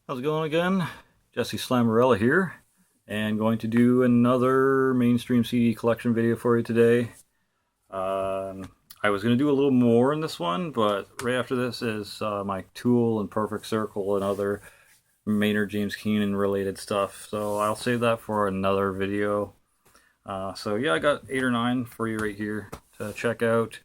How's it going again? Jesse Slammarella here, and going to do another mainstream CD collection video for you today. I was going to do a little more in this one, but right after this is my Tool and Perfect Circle and other Maynard James Keenan related stuff, so I'll save that for another video. So yeah, I got 8 or 9 for you right here to check out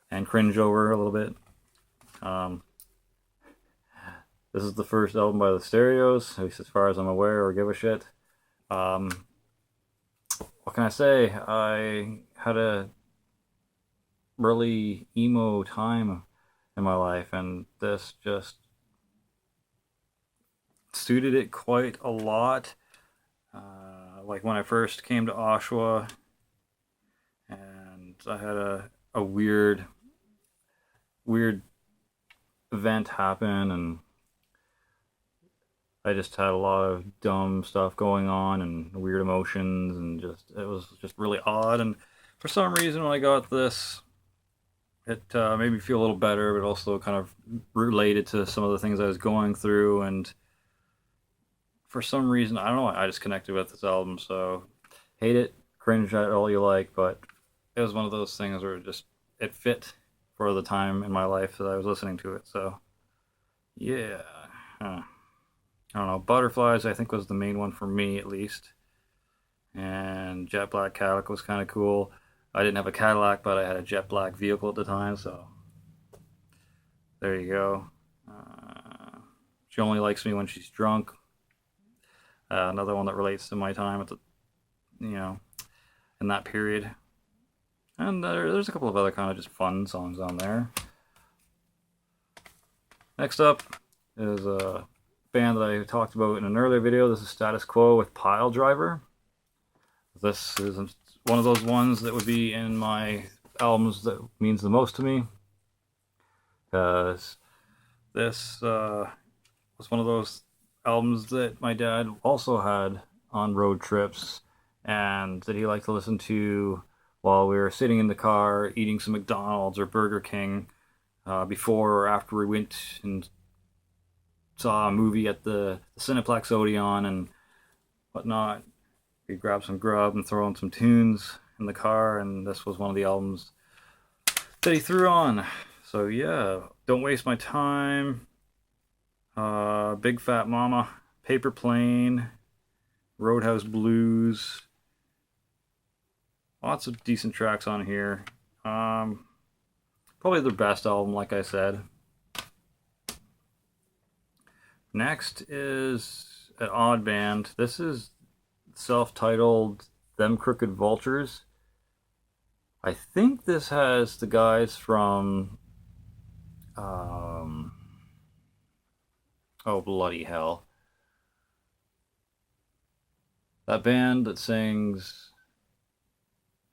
and cringe over a little bit. This is the first album by the Stereos, at least as far as I'm aware or give a shit. What can I say? I had a really emo time in my life, and this just suited it quite a lot. Like when I first came to Oshawa, and I had a weird event happen, and I just had a lot of dumb stuff going on and weird emotions, and it was just really odd. And for some reason, when I got this, it made me feel a little better, but also kind of related to some of the things I was going through. And for some reason, I don't know, I just connected with this album. So hate it, cringe at it all you like, but it was one of those things where it fit for the time in my life that I was listening to it. So yeah. I don't know, Butterflies I think was the main one for me at least. And Jet Black Cadillac was kind of cool. I didn't have a Cadillac, but I had a jet black vehicle at the time, so there you go. She Only Likes Me When She's Drunk. Another one that relates to my time at the, in that period. And there's a couple of other kind of just fun songs on there. Next up is a band that I talked about in an earlier video. This is Status Quo with Pile Driver. This is one of those ones that would be in my albums that means the most to me, because this was one of those albums that my dad also had on road trips and that he liked to listen to while we were sitting in the car eating some McDonald's or Burger King before or after we went and saw a movie at the Cineplex Odeon and whatnot. We grabbed some grub and throw on some tunes in the car, and this was one of the albums that he threw on. So yeah, Don't Waste My Time, Big Fat Mama, Paper Plane, Roadhouse Blues. Lots of decent tracks on here. Probably their best album, like I said. Next is an odd band. This is self-titled Them Crooked Vultures. I think this has the guys from oh bloody hell, that band that sings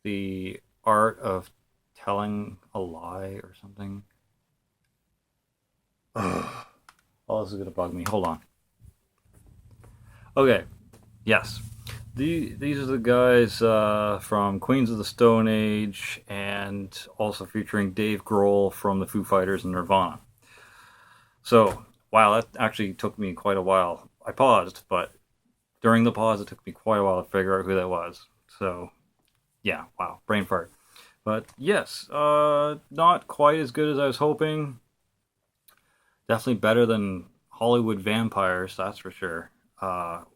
The Art of Telling a Lie or something. Ugh. Oh, this is gonna bug me. Hold on. Okay, yes. These are the guys from Queens of the Stone Age, and also featuring Dave Grohl from the Foo Fighters and Nirvana. So, wow, that actually took me quite a while. I paused, but during the pause, it took me quite a while to figure out who that was. So, yeah, wow, brain fart. But yes, not quite as good as I was hoping. Definitely better than Hollywood Vampires, that's for sure. Wow,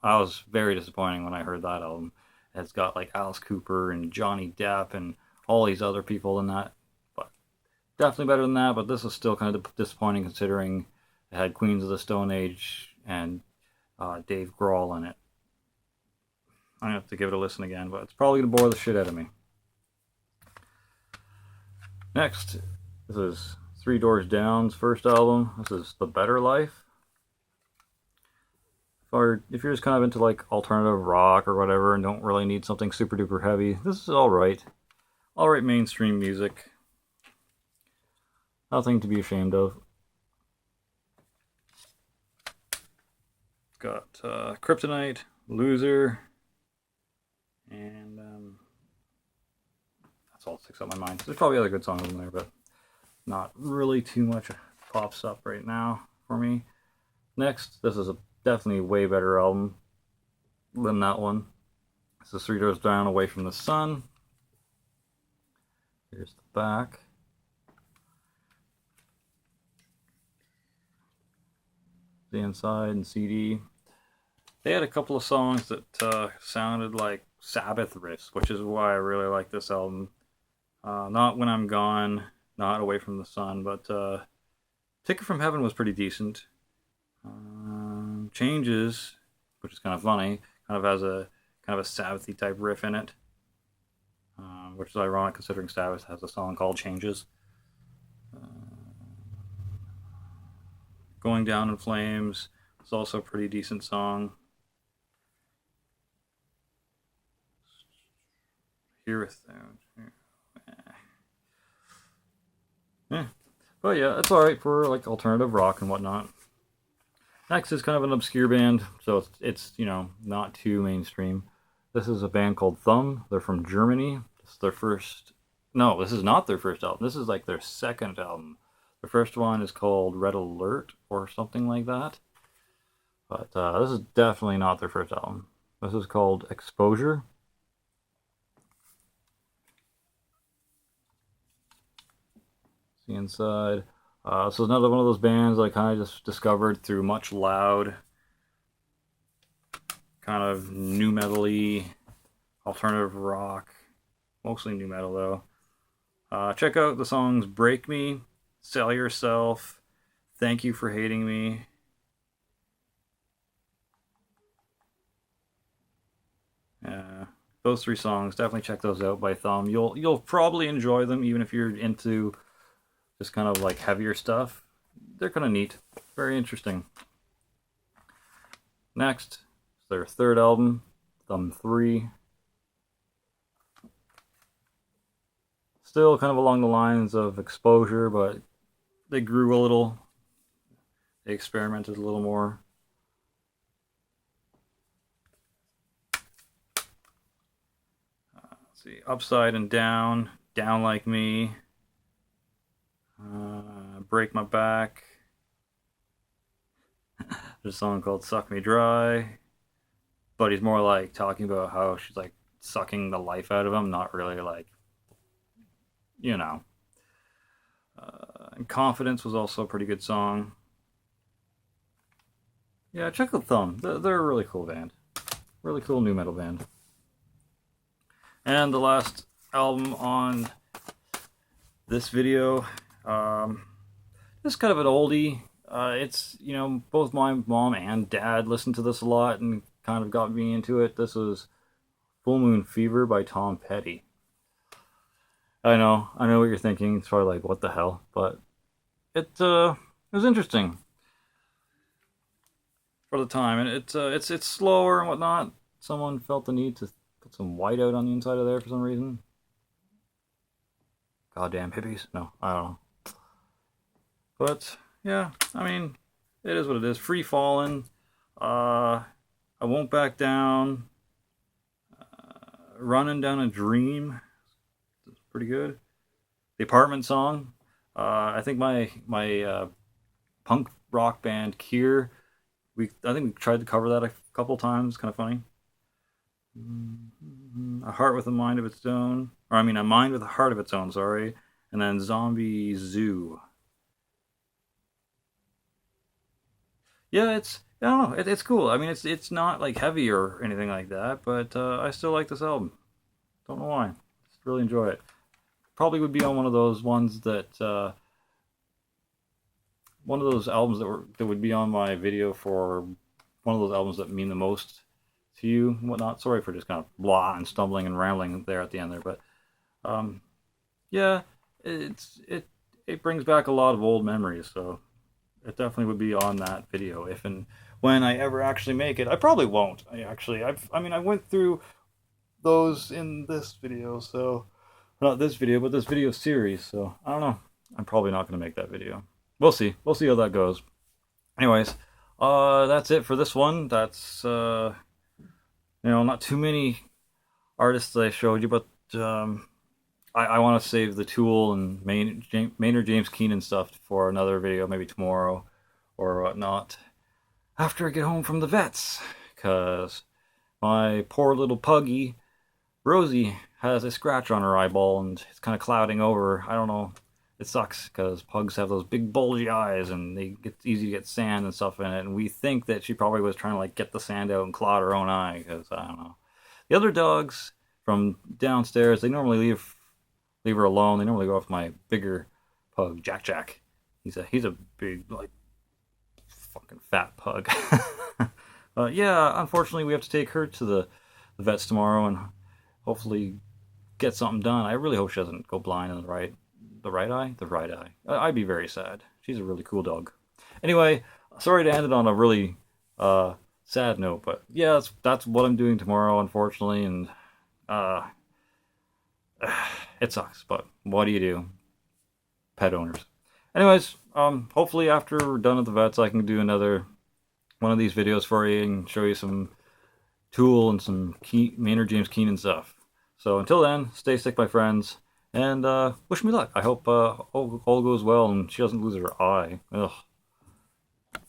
I was very disappointing when I heard that album. It's got like Alice Cooper and Johnny Depp and all these other people in that. But definitely better than that, but this is still kind of disappointing considering it had Queens of the Stone Age and Dave Grohl in it. I'm going to have to give it a listen again, but it's probably going to bore the shit out of me. Next, this is Three Doors Down's first album. This is The Better Life. Or if you're just kind of into like alternative rock or whatever and don't really need something super duper heavy, this is alright. Alright mainstream music. Nothing to be ashamed of. Got Kryptonite, Loser, and that's all that sticks out in my mind. There's probably other good songs in there, but not really too much pops up right now for me. Next, this is a definitely way better album than that one. This is Three Doors Down, Away from the Sun. Here's the back. The inside and CD. They had a couple of songs that sounded like Sabbath riffs, which is why I really like this album. Not When I'm Gone, not Away from the Sun, but Ticket from Heaven was pretty decent. Changes, which is kind of funny, kind of has a Sabbathy type riff in it, which is ironic considering Sabbath has a song called Changes. Going Down in Flames is also a pretty decent song. Heareth Thou. Yeah. But yeah, it's alright for like alternative rock and whatnot. Next is kind of an obscure band, so it's you know, not too mainstream. This is a band called Thumb. They're from Germany. This is their first. No, this is not their first album. This is like their second album. The first one is called Red Alert or something like that. But this is definitely not their first album. This is called Exposure. See inside. This is another one of those bands I kind of just discovered through Much Loud, kind of new metal-y, alternative rock, mostly new metal though. Check out the songs Break Me, Sell Yourself, Thank You for Hating Me. Those three songs, definitely check those out by Thumb. You'll probably enjoy them even if you're into just kind of like heavier stuff. They're kind of neat, very interesting. Next, their third album, Thumb 3. Still kind of along the lines of Exposure, but they grew a little. They experimented a little more. Let's see, Upside and Down, Down Like Me, Break My Back. There's a song called Suck Me Dry, but he's more like talking about how she's like sucking the life out of him, not really like, you know. And Confidence was also a pretty good song. Yeah, check out Thumb. They're a really cool band. Really cool new metal band. And the last album on this video, it's kind of an oldie. It's, you know, both my mom and dad listened to this a lot and kind of got me into it. This was Full Moon Fever by Tom Petty. I know what you're thinking. It's probably like, what the hell? But it was interesting for the time, and it's slower and whatnot. Someone felt the need to put some white out on the inside of there for some reason. Goddamn hippies. No, I don't know. But yeah, I mean, it is what it is. Free Fallin'. I Won't Back Down. Running Down a Dream. It's pretty good. The Apartment Song. I think my punk rock band Kier, I think we tried to cover that a couple times. Kind of funny. A Heart with a Mind of Its Own, or I mean, A Mind with a Heart of Its Own. Sorry, and then Zombie Zoo. Yeah, I don't know, it's cool. I mean, it's not like heavy or anything like that, but I still like this album. Don't know why. Just really enjoy it. Probably would be on one of those ones that one of those albums that would be on my video for one of those albums that mean the most to you and whatnot. Sorry for just kind of blah and stumbling and rambling there at the end there, but yeah, it brings back a lot of old memories, so it definitely would be on that video if and when I ever actually make it. I probably won't. I mean, I went through those in this video, so not this video, but this video series. So I don't know. I'm probably not going to make that video. We'll see. We'll see how that goes. Anyways, that's it for this one. That's you know, not too many artists that I showed you, but I want to save the Tool and Maynard James Keenan stuff for another video, maybe tomorrow or whatnot. after I get home from the vets, because my poor little puggy Rosie has a scratch on her eyeball and it's kind of clouding over. I don't know. It sucks because pugs have those big bulgy eyes and it's easy to get sand and stuff in it. And we think that she probably was trying to like get the sand out and clot her own eye because I don't know. The other dogs from downstairs, they normally leave her alone. They normally go with my bigger pug, Jack Jack. He's a big like fucking fat pug. Yeah, unfortunately we have to take her to the vets tomorrow and hopefully get something done. I really hope she doesn't go blind in the right eye. The right eye. I'd be very sad. She's a really cool dog. Anyway, sorry to end it on a really sad note, but yeah, that's what I'm doing tomorrow, unfortunately, and uh, it sucks. But what do you do, pet owners? Anyways, hopefully after we're done at the vets, I can do another one of these videos for you and show you some Tool and some Maynard James Keenan stuff. So until then, stay sick, my friends, and wish me luck. I hope all goes well and she doesn't lose her eye. Ugh.